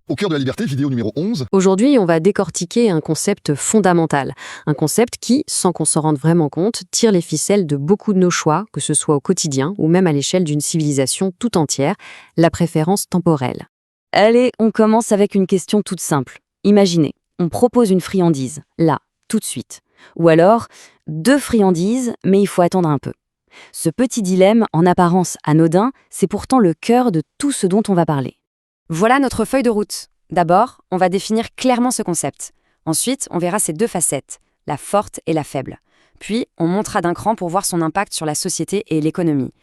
Au cœur de la liberté, vidéo numéro 11. Aujourd'hui, on va décortiquer un concept fondamental. Un concept qui, sans qu'on s'en rende vraiment compte, tire les ficelles de beaucoup de nos choix, que ce soit au quotidien ou même à l'échelle d'une civilisation tout entière, la préférence temporelle. Allez, on commence avec une question toute simple. Imaginez, on propose une friandise, là, tout de suite. Ou alors, 2 friandises, mais il faut attendre un peu. Ce petit dilemme, en apparence anodin, c'est pourtant le cœur de tout ce dont on va parler. Voilà notre feuille de route. D'abord, on va définir clairement ce concept. Ensuite, on verra ses 2 facettes, la forte et la faible. Puis, on montera d'un cran pour voir son impact sur la société et l'économie.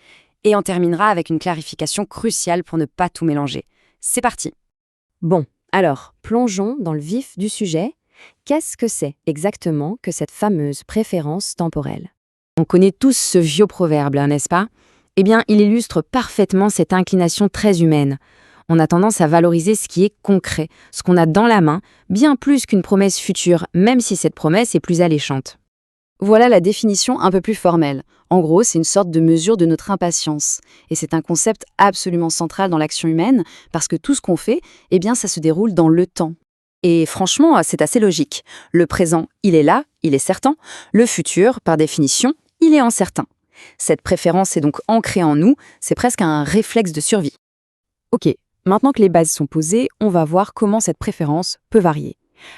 Et on terminera avec une clarification cruciale pour ne pas tout mélanger. C'est parti. Bon, alors, plongeons dans le vif du sujet. Qu'est-ce que c'est exactement que cette fameuse préférence temporelle ? On connaît tous ce vieux proverbe, n'est-ce pas ? Eh bien, il illustre parfaitement cette inclination très humaine. On a tendance à valoriser ce qui est concret, ce qu'on a dans la main, bien plus qu'une promesse future, même si cette promesse est plus alléchante. Voilà la définition un peu plus formelle. En gros, c'est une sorte de mesure de notre impatience. Et c'est un concept absolument central dans l'action humaine, parce que tout ce qu'on fait, eh bien, ça se déroule dans le temps. Et franchement, c'est assez logique. Le présent, il est là, il est certain. Le futur, par définition, il est incertain. Cette préférence est donc ancrée en nous, c'est presque un réflexe de survie. Ok, maintenant que les bases sont posées, on va voir comment cette préférence peut varier.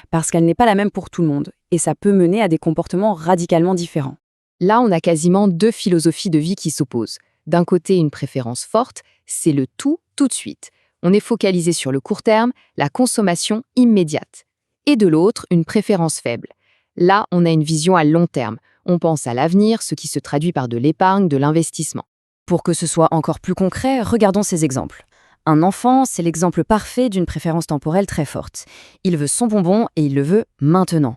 Parce qu'elle n'est pas la même pour tout le monde, et ça peut mener à des comportements radicalement différents. Là, on a quasiment 2 philosophies de vie qui s'opposent. D'un côté, une préférence forte, c'est le tout de suite. On est focalisé sur le court terme, la consommation immédiate. Et de l'autre, une préférence faible. Là, on a une vision à long terme. On pense à l'avenir, ce qui se traduit par de l'épargne, de l'investissement. Pour que ce soit encore plus concret, regardons ces exemples. Un enfant, c'est l'exemple parfait d'une préférence temporelle très forte. Il veut son bonbon et il le veut maintenant.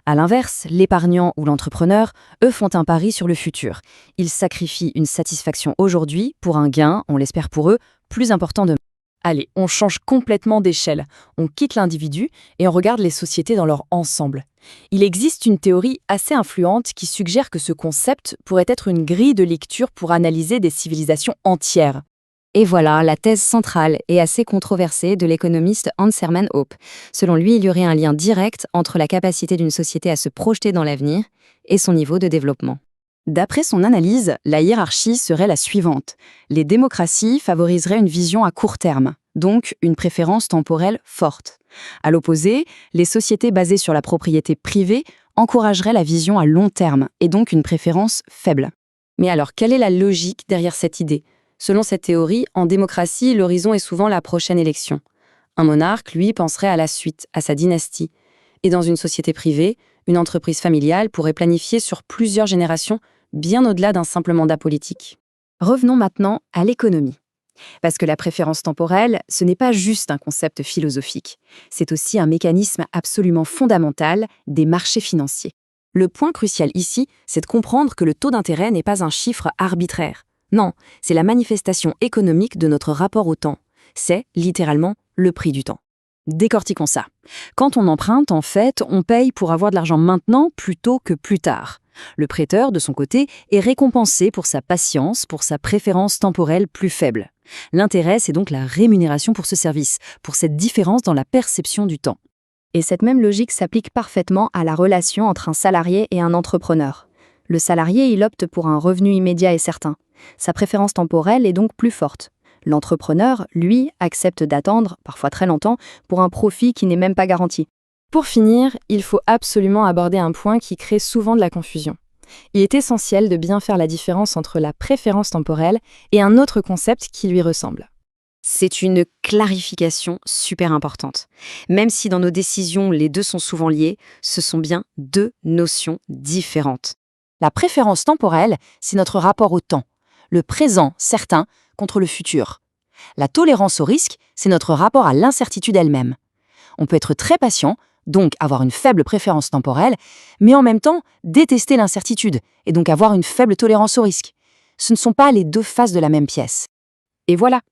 À l'inverse, l'épargnant ou l'entrepreneur, eux, font un pari sur le futur. Ils sacrifient une satisfaction aujourd'hui pour un gain, on l'espère pour eux, plus important demain. Allez, on change complètement d'échelle. On quitte l'individu et on regarde les sociétés dans leur ensemble. Il existe une théorie assez influente qui suggère que ce concept pourrait être une grille de lecture pour analyser des civilisations entières. Et voilà la thèse centrale et assez controversée de l'économiste Hans Hermann Hoppe. Selon lui, il y aurait un lien direct entre la capacité d'une société à se projeter dans l'avenir et son niveau de développement. D'après son analyse, la hiérarchie serait la suivante. Les démocraties favoriseraient une vision à court terme, donc une préférence temporelle forte. À l'opposé, les sociétés basées sur la propriété privée encourageraient la vision à long terme, et donc une préférence faible. Mais alors, quelle est la logique derrière cette idée ? Selon cette théorie, en démocratie, l'horizon est souvent la prochaine élection. Un monarque, lui, penserait à la suite, à sa dynastie. Et dans une société privée, une entreprise familiale pourrait planifier sur plusieurs générations, bien au-delà d'un simple mandat politique. Revenons maintenant à l'économie. Parce que la préférence temporelle, ce n'est pas juste un concept philosophique. C'est aussi un mécanisme absolument fondamental des marchés financiers. Le point crucial ici, c'est de comprendre que le taux d'intérêt n'est pas un chiffre arbitraire. Non, c'est la manifestation économique de notre rapport au temps. C'est, littéralement, le prix du temps. Décortiquons ça. Quand on emprunte, en fait, on paye pour avoir de l'argent maintenant plutôt que plus tard. Le prêteur, de son côté, est récompensé pour sa patience, pour sa préférence temporelle plus faible. L'intérêt, c'est donc la rémunération pour ce service, pour cette différence dans la perception du temps. Et cette même logique s'applique parfaitement à la relation entre un salarié et un entrepreneur. Le salarié, il opte pour un revenu immédiat et certain. Sa préférence temporelle est donc plus forte. L'entrepreneur, lui, accepte d'attendre, parfois très longtemps, pour un profit qui n'est même pas garanti. Pour finir, il faut absolument aborder un point qui crée souvent de la confusion. Il est essentiel de bien faire la différence entre la préférence temporelle et un autre concept qui lui ressemble. C'est une clarification super importante. Même si dans nos décisions, les deux sont souvent liés, ce sont bien 2 notions différentes. La préférence temporelle, c'est notre rapport au temps. Le présent certain contre le futur. La tolérance au risque, c'est notre rapport à l'incertitude elle-même. On peut être très patient, donc avoir une faible préférence temporelle, mais en même temps détester l'incertitude et donc avoir une faible tolérance au risque. Ce ne sont pas les 2 faces de la même pièce. Et voilà,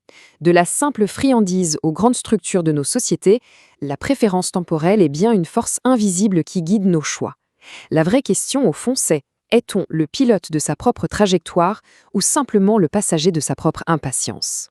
de la simple friandise aux grandes structures de nos sociétés, la préférence temporelle est bien une force invisible qui guide nos choix. La vraie question, au fond, c'est: est-on le pilote de sa propre trajectoire ou simplement le passager de sa propre impatience ?